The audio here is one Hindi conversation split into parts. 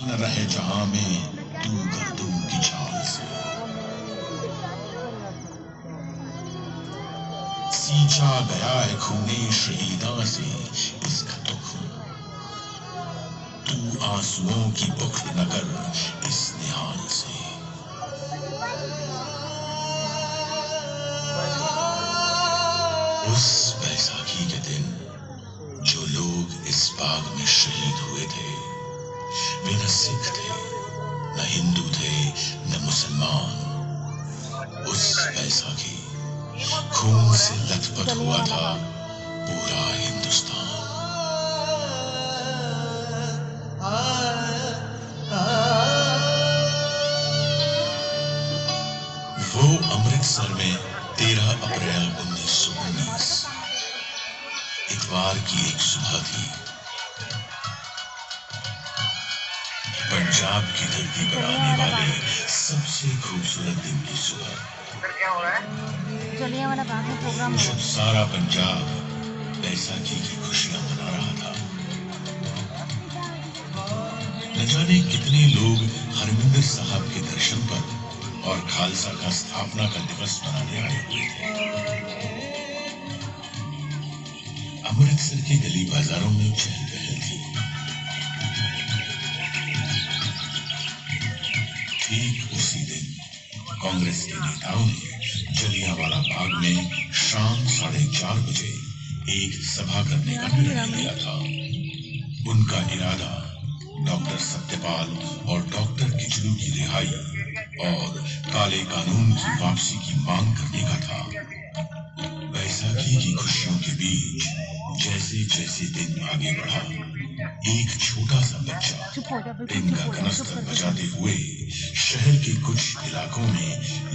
न रहे जहां में तू गर्दों की छाल से सींचा गया है खूने शहीदा से इसका तो खून तू आंसुओं की बुख्त न कर इस निहाल से उस बैसाखी के दिन जो लोग इस बाग में शहीद हुए थे वे न सिख थे न हिंदू थे न मुसलमान। उस बैसाखी खून से लथपथ हुआ था पूरा हिंदुस्तान। वो अमृतसर में 13 अप्रैल 1919 इतवार की एक सुबह थी। पंजाब की धरती पर आने वाले सबसे खूबसूरत दिन की सुबह। क्या हो रहा है? जलिया वाला बाग में प्रोग्राम जब सारा पंजाब बैसाखी की खुशियां मना रहा था। न जाने कितने लोग हरमिंदर साहब के दर्शन पर और खालसा का स्थापना का दिवस मनाने आए हुए थे। अमृतसर के गली बाजारों में चहल पहल थी। ठीक उसी दिन कांग्रेस के नेताओं ने जलियांवाला बाग में शाम 4:30 बजे एक सभा करने का निर्णय लिया था। उनका इरादा डॉक्टर सत्यपाल और डॉक्टर किचलू की रिहाई और काले कानून की वापसी की मांग करने का था। बैसाखी की खुशियों के बीच जैसे जैसे दिन आगे बढ़ा, एक छोटा सा बच्चा दिन का कनस्तर बजाते हुए शहर के कुछ इलाकों में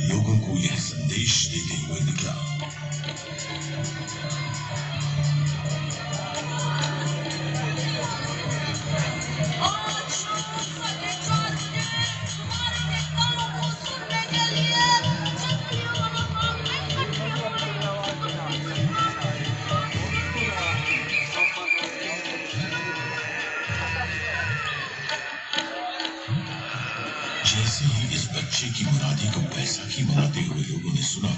लोगों को यह संदेश देते हुए निकला। जैसे ही इस बच्चे की मुनादी को बैसाखी मनाते हुए लोगों ने सुना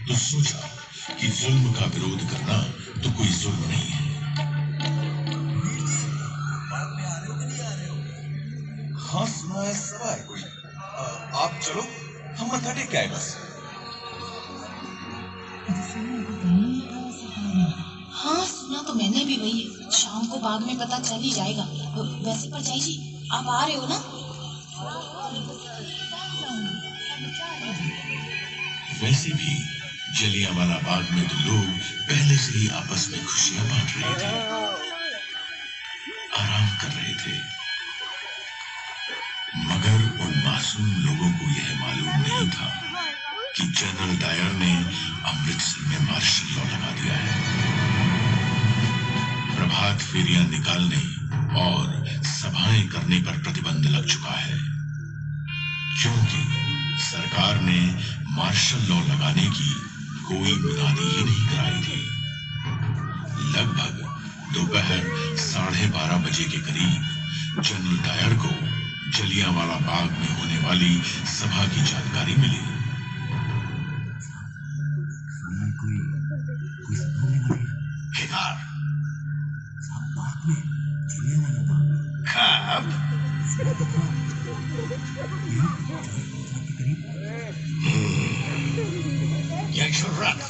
तो सोचा कि जुल्म का विरोध करना तो कोई जुल्म नहीं है। हाँ सुना है, सभा है कोई। आप चलो, हम मत्था टेक के आए बस। हाँ सुना तो मैंने भी वही। शाम को बाग में पता चल ही जाएगा। वैसे परजाई जी आप आ रहे हो ना? वैसे भी जलियांवाला बाग में तो लोग पहले से ही आपस में खुशियां बांट रहे थे, आराम कर रहे थे। मगर उन मासूम लोगों को यह मालूम नहीं था कि जनरल डायर ने अमृतसर में मार्शल लॉ लगा दिया है। प्रभात फेरियां निकालने और सभाएं करने पर प्रतिबंध लग चुका है, क्योंकि सरकार ने मार्शल लॉ लगाने की कोई मुनादी ही नहीं कराई थी। लगभग दोपहर 12:30 बजे के करीब जनरल डायर को जलियांवाला बाग में होने वाली सभा की जानकारी मिली। केदार रख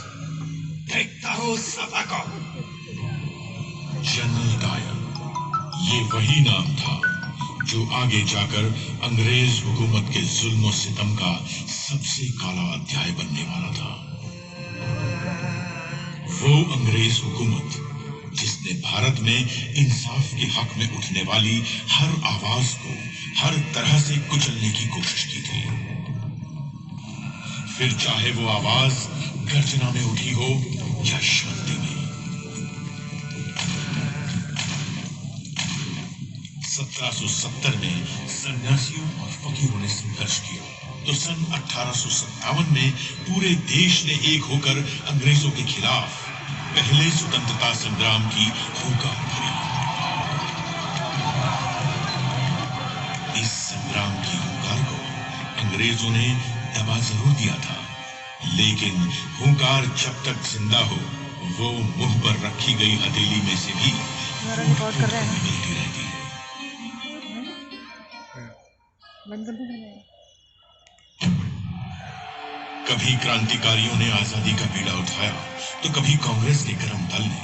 देखता हूँ सभा को। जनरल डायर ये वही नाम था जो आगे जाकर अंग्रेज हुकूमत के जुल्म और सितम का सबसे काला अध्याय बनने वाला था। वो अंग्रेज हुकूमत जिसने भारत में इंसाफ के हक में उठने वाली हर आवाज को हर तरह से कुचलने की कोशिश की थी, फिर चाहे वो आवाज गर्जना में उठी हो या शांति में। 1770 में सन्यासियों और फकीरों ने संघर्ष किया तो सन 1857 में पूरे देश ने एक होकर अंग्रेजों के खिलाफ पहले स्वतंत्रता संग्राम की हुंकार भरी। अंग्रेजों ने दबा जरूर दिया था, लेकिन हुंकार जब तक जिंदा हो वो मुंह पर रखी गई हथेली में से भी रिकॉर्ड कर रहे हैं। निकलती रहती है। कभी क्रांतिकारियों ने आजादी का बीड़ा उठाया तो कभी कांग्रेस के कर्म दल ने।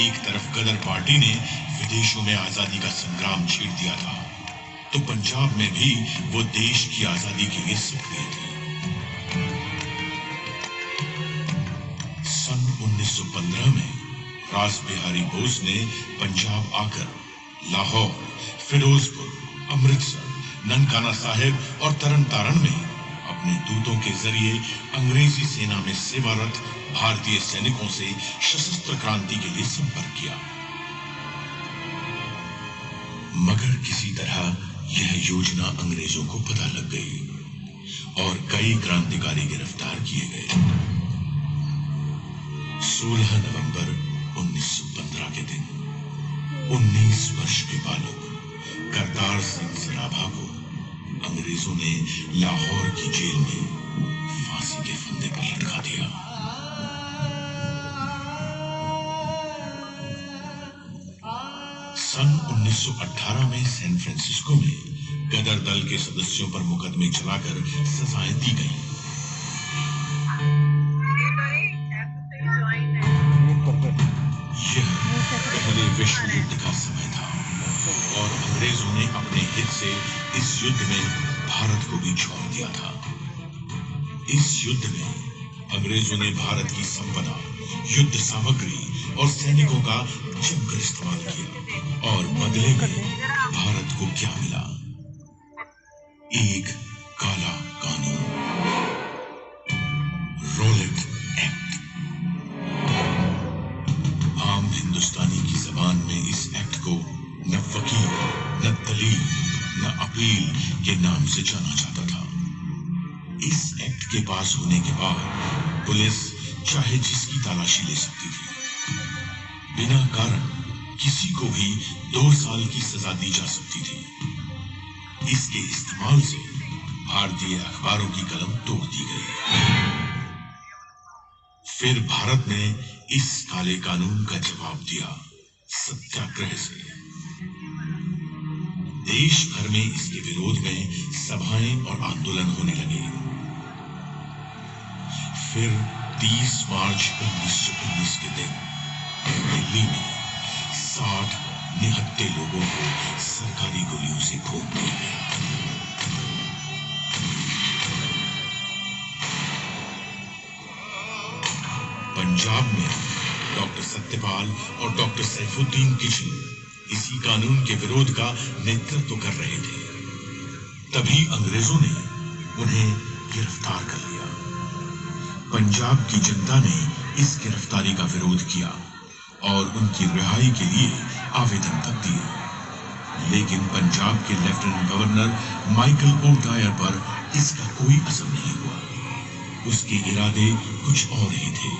एक तरफ गदर पार्टी ने विदेशों में आजादी का संग्राम छेड़ दिया था, तो पंजाब में भी वो देश की आजादी के लिए सक्रिय थे। सन 1915 में रासबिहारी बोस ने पंजाब आकर लाहौर, फिरोजपुर, अमृतसर, ननकाना साहिब और तरन तारण में अपने दूतों के जरिए अंग्रेजी सेना में सेवारत भारतीय सैनिकों से सशस्त्र क्रांति के लिए संपर्क किया, मगर किसी तरह यह योजना अंग्रेजों को पता लग गई और कई क्रांतिकारी गिरफ्तार किए गए। 16 नवंबर 1915 के दिन 19 वर्ष के बालक करतार सिंह सराभा को अंग्रेजों ने लाहौर की जेल में फांसी के फंदे पर लटका दिया। सन 1918 में सैन फ्रांसिस्को में गदर दल के सदस्यों पर मुकदमे चलाकर सजाएं दी गईं। यह पहले विश्व युद्ध का समय था और अंग्रेजों ने अपने हित से इस युद्ध में भारत को भी छोड़ दिया था। इस युद्ध में अंग्रेजों ने भारत की संपदा, युद्ध सामग्री और सैनिकों का जमकर इस्तेमाल किया और बदले में भारत को क्या मिला? एक काला कानून, रोलेट एक्ट। आम हिंदुस्तानी की जबान में इस एक्ट को न वकील, न दलील, न अपील के नाम से जाना जाता था। इस एक्ट के पास होने के बाद पुलिस चाहे जिसकी तलाशी ले सकती थी, बिना कारण किसी को भी 2 साल की सजा दी जा सकती थी। इसके इस्तेमाल से भारतीय अखबारों की कलम तोड़ दी गई। फिर भारत ने इस काले कानून का जवाब दिया सत्याग्रह से। देश भर में इसके विरोध में सभाएं और आंदोलन होने लगे। फिर 30 मार्च 1919 के दिन दिल्ली में 60 निहत्थे लोगों को सरकारी गोलियों से भून दिया गया। पंजाब में डॉक्टर सत्यपाल और डॉक्टर सैफुद्दीन किचलू इसी कानून के विरोध का नेतृत्व कर रहे थे। तभी अंग्रेजों ने उन्हें गिरफ्तार कर लिया। पंजाब की जनता ने इस गिरफ्तारी का विरोध किया और उनकी रिहाई के लिए आवेदन तक दिए, लेकिन पंजाब के lieutenant governor Michael O'Dwyer पर इसका कोई असर नहीं हुआ। उसके इरादे कुछ और ही थे।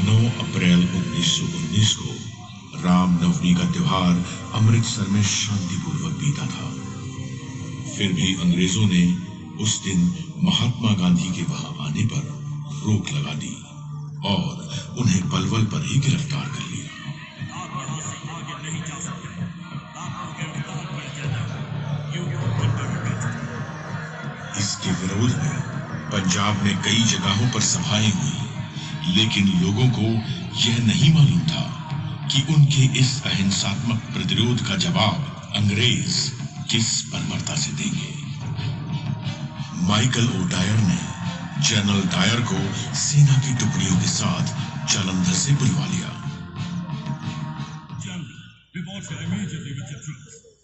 9 अप्रैल 1919 को रामनवमी का त्योहार अमृतसर में शांतिपूर्वक बीता था। फिर भी अंग्रेजों ने उस दिन महात्मा गांधी के वहां आने पर रोक लगा दी और उन्हें पलवल पर ही गिरफ्तार कर लिया। इसके विरोध में पंजाब में कई जगहों पर सभाएं हुई, लेकिन लोगों को यह नहीं मालूम था कि उनके इस अहिंसात्मक प्रतिरोध का जवाब अंग्रेज किस बर्बरता से देंगे। माइकल ओ डायर ने जनरल डायर को सेना की टुकड़ियों के साथ जालंधर से बुलवा लिया।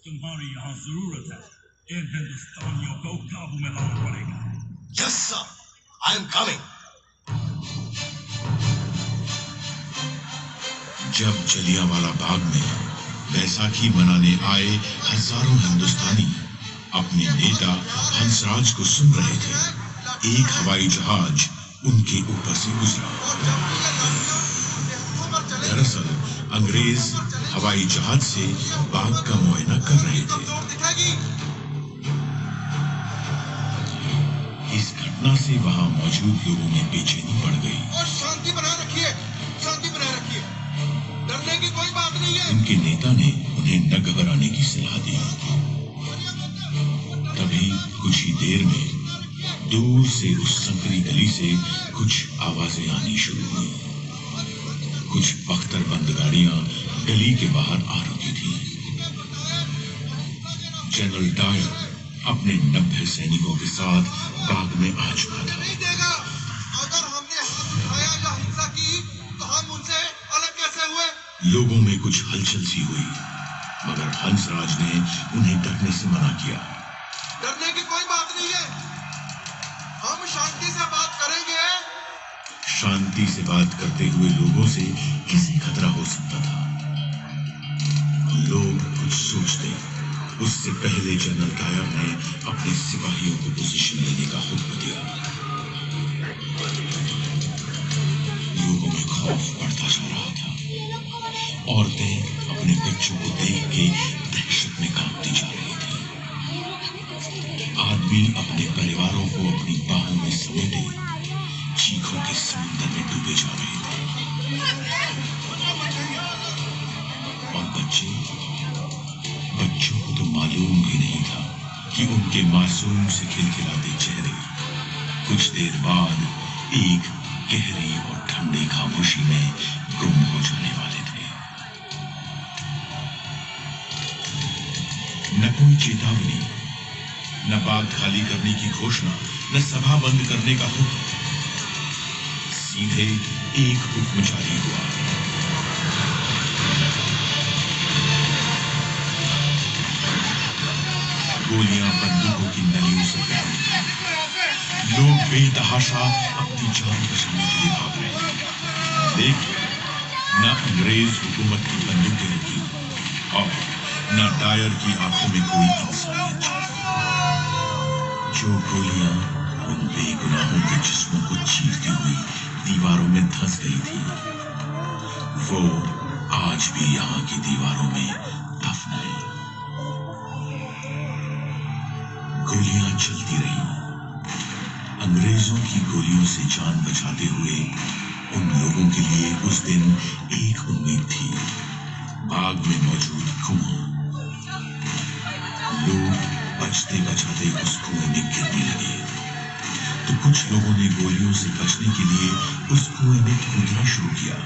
तुम्हारी यहाँ जरूरत है। इन हिंदुस्तानियों को काबू में लाना पड़ेगा। Yes, sir. I am coming. जब जलियांवाला बाग में बैसाखी मनाने आए हजारों हिंदुस्तानी अपने नेता हंसराज को सुन रहे थे, एक हवाई जहाज उनके ऊपर से गुजरा। दरअसल अंग्रेज हवाई जहाज से बाग का मुआयना कर रहे थे। इस घटना से वहां मौजूद लोगों में बेचैनी बढ़ गई। और शांति बनाए रखिए, शांति बनाए रखिए, डरने की कोई बात नहीं है। उनके नेता ने उन्हें न घबराने की सलाह दी। तभी कुछ ही देर में दूर से उस संकरी गली से कुछ आवाजें आनी शुरू हुई। कुछ बख्तरबंद गाड़ियां गली के बाहर आ रुकी थी। जनरल डायर अपने 90 सैनिकों के साथ बाग में आ चुका था। अगर हमने हाथ उठाया या हिंसा की तो हम उनसे अलग कैसे हुए? लोगों में कुछ हलचल सी हुई, मगर हंसराज ने उन्हें डरने से मना किया। डरने की कोई बात नहीं है, हम शांति से बात करेंगे। शांति से बात करते हुए लोगों से कैसे खतरा हो सकता था? लोग कुछ सोचते, उससे पहले जनरल डायर ने अपने सिपाहियों को पोजीशन लेने का हुक्म दिया। लोगों में खौफ बढ़ता जा रहा था। औरतें अपने बच्चों को देख के दहशत में कांपती जा रही थी। आदमी अपने परिवारों को अपनी बाहों में समेटे चीखों के समुद्र में डूबे जा रहे थे। और बच्चों को तो मालूम भी नहीं था कि उनके मासूम से खिलखिलाते चेहरे कुछ देर बाद एक गहरी और ठंडी खामोशी में गुम हो जाने वाले थे। न कोई चेतावनी, न बाग खाली करने की घोषणा, न सभा बंद करने का हुक्म। सीधे एक हुक्म जारी हुआ। गोलियां बंदूकों की नलियों से फैली। लोग बेतहाशा अपनी जान बचाने के लिए भाग रहे थे। लेकिन न अंग्रेज हुकूमत की बंदूकें रुकी और न डायर की आंखों में कोई इंसानियत। जो गोलियां उन बेगुनाहों के जिस्मों को चीरती हुई दीवारों में धंस गई थी, वो आज भी यहाँ की दीवारों में दफन है। गोलियां चलती रही। अंग्रेजों की गोलियों से जान बचाते हुए उन लोगों के लिए उस दिन एक उम्मीद थी, बाग में मौजूद कुआं। लोग बचते बचाते उस कुएं में गिरने लगे, तो कुछ लोगों ने गोलियों से बचने के लिए उस कुएं में कूदना शुरू किया।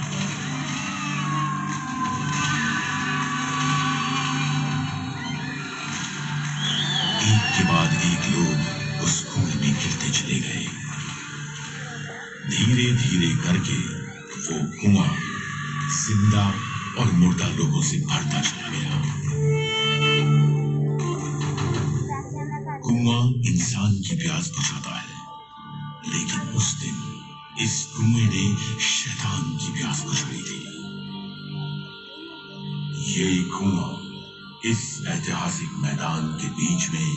एक के बाद एक लोग उस कुएं में गिरते चले गए। धीरे धीरे करके वो कुआं जिंदा और मुर्दा लोगों से भरता चला गया। कुआं इंसान की प्यास बुझाता है, लेकिन उस दिन इस कुएं ने शैतान की प्यास बुझाई थी। ये कुआं इस ऐतिहासिक मैदान के बीच में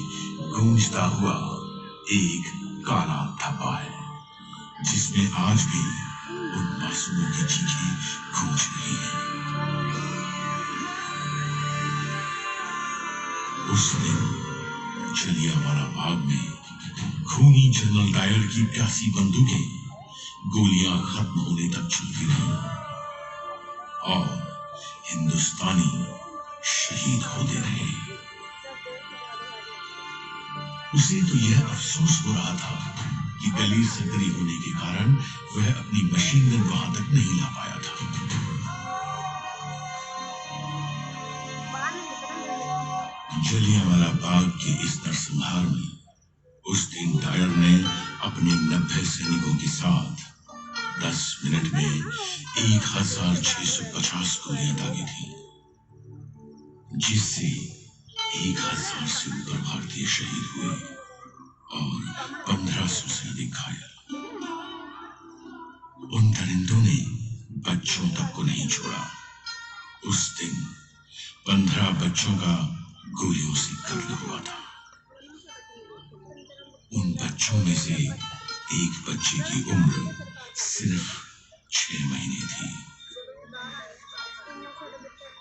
गूंजता हुआ एक काला धब्बा है, जिसमें आज भी उन मासूमों की चीखें गूंज रही हैं। उस दिन जलियांवाला बाग में खूनी जनरल डायर की प्यासी बंदूकें गोलियां खत्म होने तक चलती रहीं और हिंदुस्तानी शहीद होते रहे। उसे तो यह अफसोस हो रहा था कि गली संकरी होने के कारण वह अपनी मशीन गन वहां तक नहीं ला पाया था। जलियांवाला बाग के इस नरसंहार में उस दिन डायर ने अपने 90 सैनिकों के साथ 10 मिनट में 1650 गोलियां दागी थी, जिससे 1000 से ऊपर भारतीय शहीद हुए और 1500 से अधिक घायल। उन दरिंदों ने बच्चों तक को नहीं छोड़ा। उस दिन 15 बच्चों का गोलियों से कत्ल हुआ था। उन बच्चों में से एक बच्चे की उम्र सिर्फ 6 महीने थी।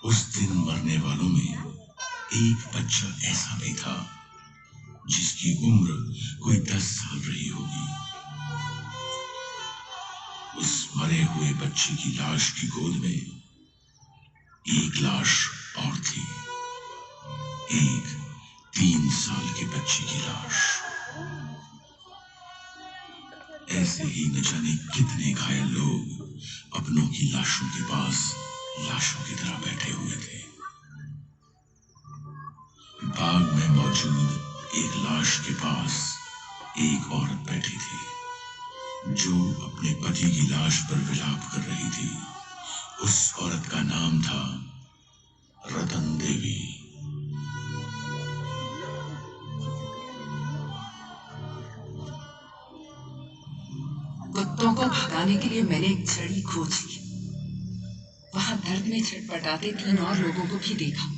उस दिन मरने वालों में एक बच्चा ऐसा भी था जिसकी उम्र कोई 10 साल रही होगी। उस मरे हुए बच्चे की लाश की गोद में एक लाश और थी, एक 3 साल के बच्चे की लाश। ऐसे ही न जाने कितने घायल लोग अपनों की लाशों के पास लाशों की तरह बैठे हुए थे। बाग में मौजूद एक लाश के पास एक औरत बैठी थी जो अपने पति की लाश पर विलाप कर रही थी। उस औरत का नाम था रतन देवी। कुत्तों को भगाने के लिए मैंने एक छड़ी खोज ली। वहां दर्द में छटपटाते 3 और लोगों को भी देखा।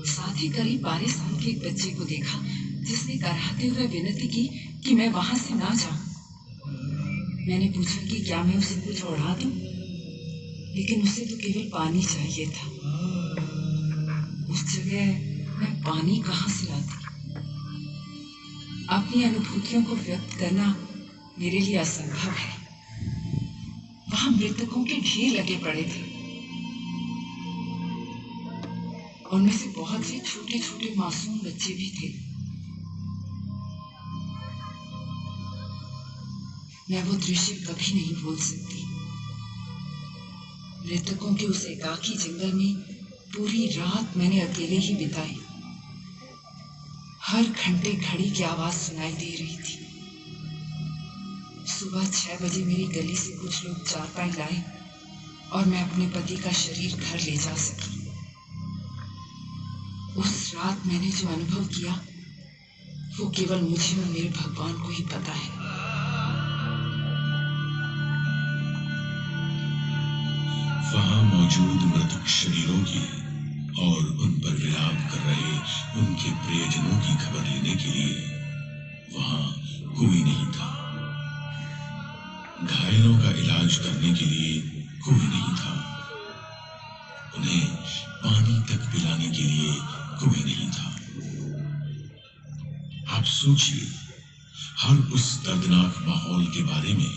साथ ही करीब 12 साल के एक बच्चे को देखा जिसने कराहते हुए विनती की कि मैं वहां से ना जाऊं। मैंने पूछा कि क्या मैं उसे कुछ उड़ा दूं, लेकिन उसे तो केवल पानी चाहिए था। उस जगह मैं पानी कहां से लाती? अपनी अनुभूतियों को व्यक्त करना मेरे लिए असंभव है। वहां मृतकों के ढेर लगे पड़े थे। उनमें से बहुत से छोटे छोटे मासूम बच्चे भी थे। मैं वो दृश्य कभी नहीं भूल सकती। मृतकों के उस एकाकी जंगल में पूरी रात मैंने अकेले ही बिताई। हर घंटे घड़ी की आवाज सुनाई दे रही थी। सुबह 6 बजे मेरी गली से कुछ लोग चारपाई लाए और मैं अपने पति का शरीर घर ले जा सकी। उस रात मैंने जो अनुभव किया वो केवल मुझे और मेरे भगवान को ही पता है। वहां मौजूद मृतक शरीरों की और उन पर विलाप कर रहे उनके प्रियजनों की खबर लेने के लिए वहां कोई नहीं था। घायलों का इलाज करने के लिए कोई नहीं था। उन्हें पानी तक पिलाने के लिए कोई नहीं था। आप सोचिए हर उस दर्दनाक माहौल के बारे में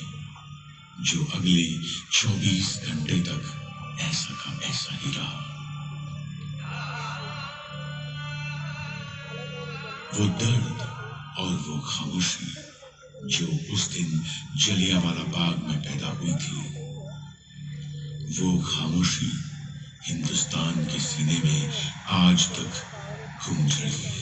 जो अगले 24 घंटे तक ऐसा का ऐसा ही रहा। वो दर्द और वो खामोशी जो उस दिन जलियांवाला बाग में पैदा हुई थी, वो खामोशी हिंदुस्तान के सीने में आज तक गूंज रही है।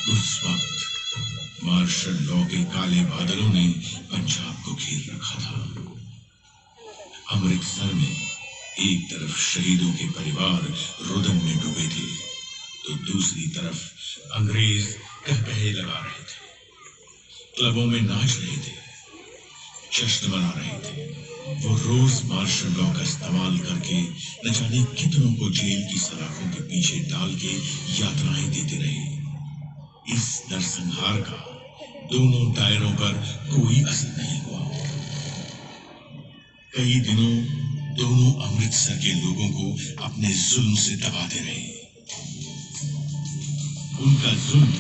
उस वक्त मार्शल लॉ के काले बादलों ने पंजाब को घेर रखा था। अमृतसर में एक तरफ शहीदों के परिवार रुदन में डूबे थे तो दूसरी तरफ अंग्रेज कहकहे लगा रहे थे, क्लबों में नाच रहे थे, जश्न मना रहे थे। वो रोज मार्शल लॉ का इस्तेमाल करके न जाने कितनों को जेल की सलाखों के पीछे डाल के यातनाएं देते रहे। इस नरसंहार का दोनों दायरों पर कोई असर नहीं हुआ। कई दिनों दोनों अमृतसर के लोगों को अपने जुल्म से दबाते रहे। उनका जुल्म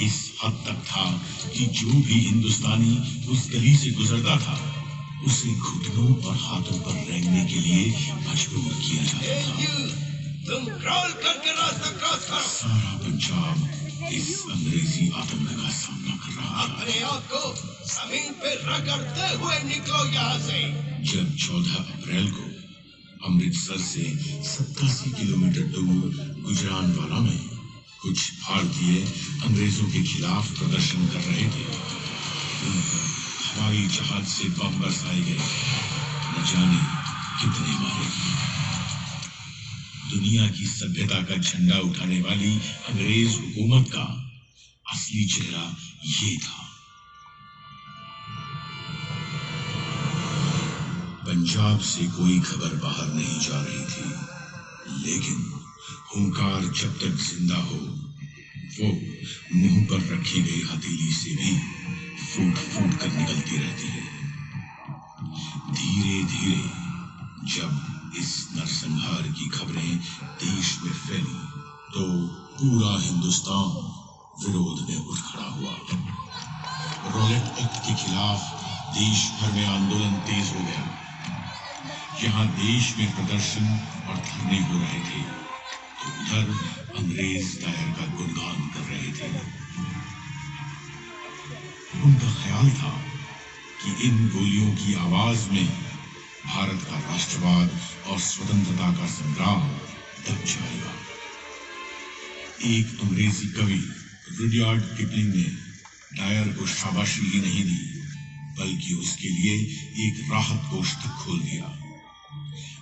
इस हद तक था कि जो भी हिंदुस्तानी उस गली से गुजरता था उसे घुटनों और हाथों पर रेंगने के लिए मजबूर किया जाता था। तुम क्रॉल करके रास्ता क्रॉस करो। सारा पंजाब इस अंग्रेजी आतंक का सामना कर रहा था। अपने आप को जमीन पे रगड़ते हुए निकलो यहाँ से। जब 14 अप्रैल को अमृतसर से 87 किलोमीटर दूर गुजरानवाला में कुछ भारतीय अंग्रेजों के खिलाफ प्रदर्शन कर रहे थे, उन पर हवाई जहाज से बम बरसाए गए। न जाने कितने मारे। दुनिया की सभ्यता का झंडा उठाने वाली अंग्रेज हुकूमत का असली चेहरा ये था। पंजाब से कोई खबर बाहर नहीं जा रही थी, लेकिन हुंकार जब तक जिंदा हो वो मुंह पर रखी गई हथेली से भी फूट फूट कर निकलती रहती है। धीरे धीरे जब इस नरसंहार की खबरें देश में फैली तो पूरा हिंदुस्तान विरोध में उठ खड़ा हुआ। रॉलेट एक्ट के खिलाफ देश भर में आंदोलन तेज हो गया। यहाँ देश में प्रदर्शन और धरने हो रहे थे तो उधर अंग्रेज डायर का गुणगान कर रहे थे। उनका ख्याल था कि इन गोलियों की आवाज में भारत का राष्ट्रवाद और स्वतंत्रता का संग्राम दब जाएगा। एक अंग्रेजी कवि रुडयार्ड किपलिंग ने डायर को शाबाशी ही नहीं दी बल्कि उसके लिए एक राहत कोष तक खोल दिया।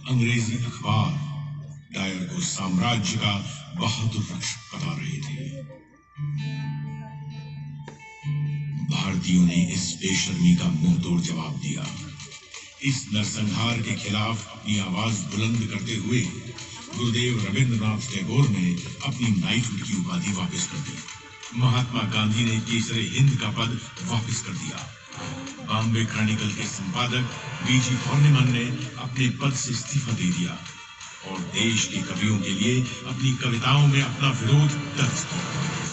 अंग्रेजी अखबार डायर को साम्राज्य का बहादुर रक्षक बता रहे थे। भारतीयों ने इस बेशर्मी का मुंह तोड़ जवाब दिया। इस नरसंहार के खिलाफ अपनी आवाज बुलंद करते हुए गुरुदेव रविंद्रनाथ टैगोर ने अपनी नाइटहुड की उपाधि वापस कर दी। महात्मा गांधी ने केसरे हिंद का पद वापस कर दिया। बॉम्बे क्रॉनिकल के संपादक बीजी फॉर्नेमन ने अपने पद से इस्तीफा दे दिया और देश के कवियों के लिए अपनी कविताओं में अपना विरोध दर्ज किया।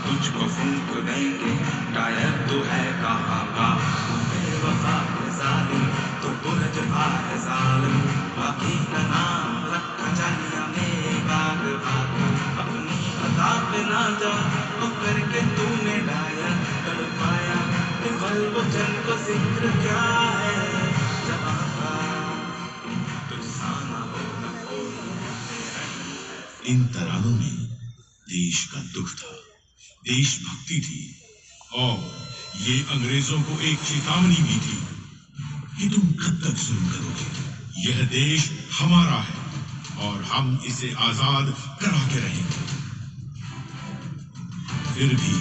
तुझको फूंक देंगे डायर तो है कहाँ का बेवफा है जालिम तो बुरज है जालिम बाकी का नाम रखा चलिया मेरे बाग भाग अपनी अदा पे ना जा तो करके तूने डायर कर पाया विफल वचन को जिक्र क्या है जवां का तुझसा ना हो न कोई। इन तरानों में देश का दुख था, देशभक्ति थी और ये अंग्रेजों को एक चेतावनी भी थी कि तुम कब तक जुल्म करोगे। यह देश हमारा है और हम इसे आजाद करा के रहेंगे। फिर भी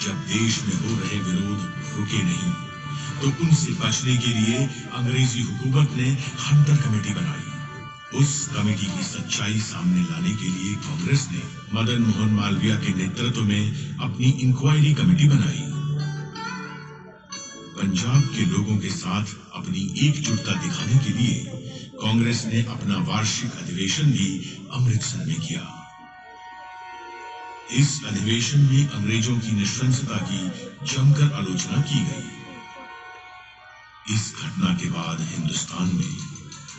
जब देश में हो रहे विरोध रुके नहीं तो उनसे बचने के लिए अंग्रेजी हुकूमत ने हंटर कमेटी बनाई। उस कमेटी की सच्चाई सामने लाने के लिए कांग्रेस ने मदन मोहन मालवीय के नेतृत्व में अपनी इंक्वायरी कमेटी बनाई। पंजाब के लोगों के साथ अपनी एकजुटता दिखाने के लिए कांग्रेस ने अपना वार्षिक अधिवेशन भी अमृतसर में किया। इस अधिवेशन में अंग्रेजों की नृशंसता की जमकर आलोचना की गई। इस घटना के बाद हिंदुस्तान में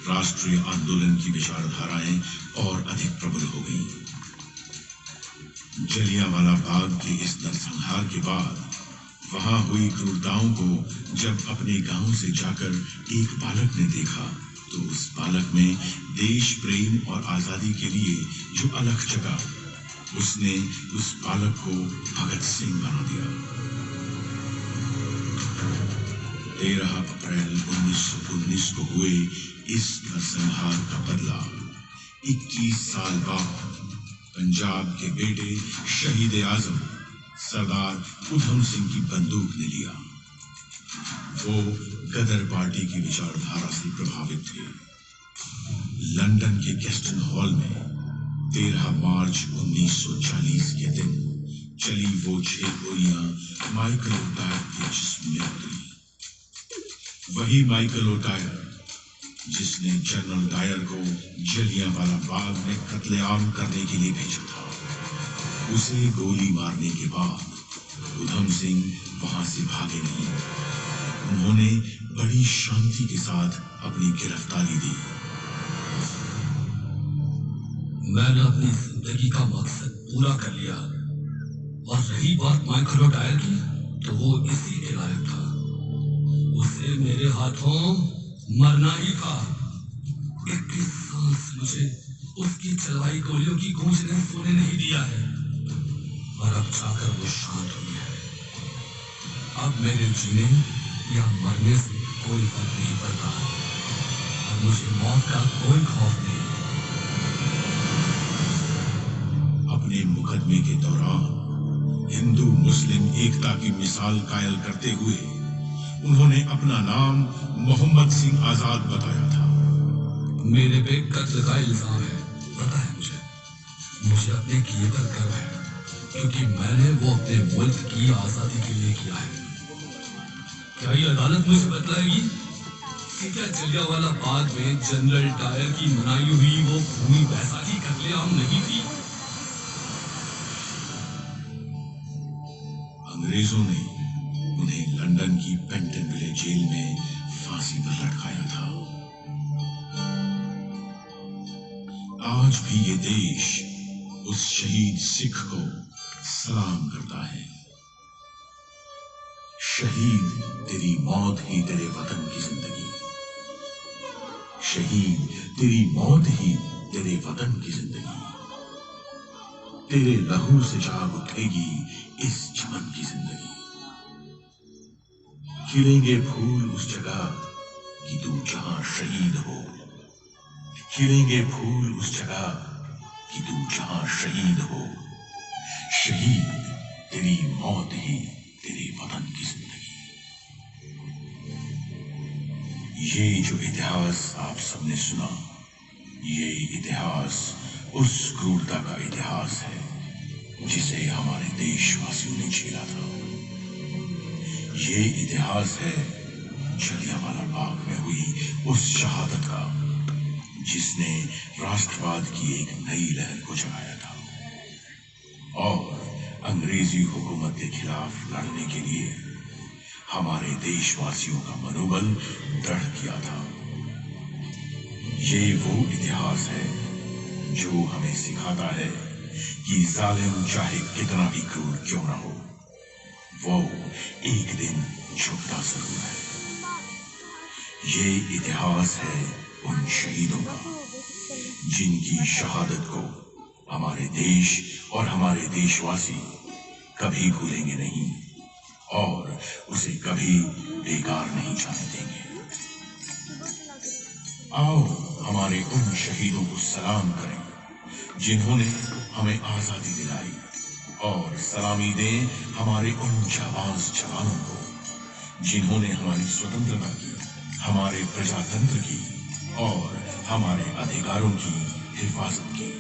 राष्ट्रीय आंदोलन की विचारधाराएं और अधिक प्रबल हो गईं। जलियांवाला बाग के इस नरसंहार के बाद वहां हुई क्रूरताओं को जब अपने गांव से जाकर एक बालक ने देखा तो उस बालक में देश प्रेम और आजादी के लिए जो अलख जगा, उसने उस बालक को भगत सिंह बना दिया। 13 अप्रैल 1919 को हुए इस नरसंहार का बदला 21 साल बाद पंजाब के बेटे शहीद आजम सरदार उधम सिंह की बंदूक ने लिया। वो गदर पार्टी की विचारधारा से प्रभावित थे। लंदन के कैस्टन हॉल में 13 मार्च 1940 के दिन चली वो 6 गोलियां माइकल ओटायर के जिस्म में उतरी। वही माइकल ओटायर जिसने जनरल डायर को जलियांवाला बाग में कत्लेआम करने के लिए भेजा था। उसे गोली मारने के बाद उधम सिंह वहां से भागे नहीं। उन्होंने बड़ी शांति के साथ अपनी गिरफ्तारी दी। मैंने अपनी जिंदगी का मकसद पूरा कर लिया और रही बात माइकल ओटायर की तो वो इसी के लायक था। उसे मेरे हाथों मरना ही था। 21 साल से मुझे उसकी चलवाई गोलियों की गूंज ने सोने नहीं दिया है और अब जाकर वो शांत हुई है। अब मेरे जीने या मरने से कोई फर्क नहीं पड़ता और मुझे मौत का कोई खौफ नहीं। मुकदमे के दौरान हिंदू मुस्लिम एकता की मिसाल कायल करते हुए उन्होंने अपना नाम मोहम्मद सिंह आजाद बताया था। मेरे पे कत्ल का इल्जाम है, पता है मुझे अपने किए पर गर्व है, क्योंकि मैंने वो अपने मुल्क की आजादी के लिए किया है। क्या ये अदालत मुझे बतलाएगी कि क्या जलियांवाला बाग में जनरल डायर की मनाई हुई वो भूमि बैसाखी कत्लेआम नहीं थी? अंग्रेजों ने उन्हें लंदन की पेंटनविले जेल में फांसी पर लटकाया था। आज भी ये देश उस शहीद सिख को सलाम करता है। शहीद तेरी मौत ही तेरे वतन की जिंदगी, शहीद तेरी मौत ही तेरे वतन की जिंदगी, तेरे लहू से जाग उठेगी इस चमन की जिंदगी। खिलेंगे फूल उस जगह कि तू जहां शहीद हो, खिलेंगे फूल उस जगह कि तू जहां शहीद हो, शहीद तेरी मौत ही तेरे वतन की जिंदगी। ये जो इतिहास आप सबने सुना, ये इतिहास उस क्रूरता का इतिहास है जिसे हमारे देशवासियों ने झेला था। ये इतिहास है जलियांवाला बाग में हुई उस शहादत का जिसने राष्ट्रवाद की एक नई लहर को जगाया था और अंग्रेजी हुकूमत के खिलाफ लड़ने के लिए हमारे देशवासियों का मनोबल दृढ़ किया था। ये वो इतिहास है जो हमें सिखाता है कि जालिम चाहे कितना भी क्रूर क्यों ना हो, वो एक दिन झुकता जरूर है। ये इतिहास है उन शहीदों का जिनकी शहादत को हमारे देश और हमारे देशवासी कभी भूलेंगे नहीं और उसे कभी बेकार नहीं जाने देंगे। आओ हमारे उन शहीदों को सलाम करें जिन्होंने हमें आजादी दिलाई और सलामी दें हमारे उन जाबाज जवानों को जिन्होंने हमारी स्वतंत्रता की, हमारे प्रजातंत्र की और हमारे अधिकारों की हिफाजत की।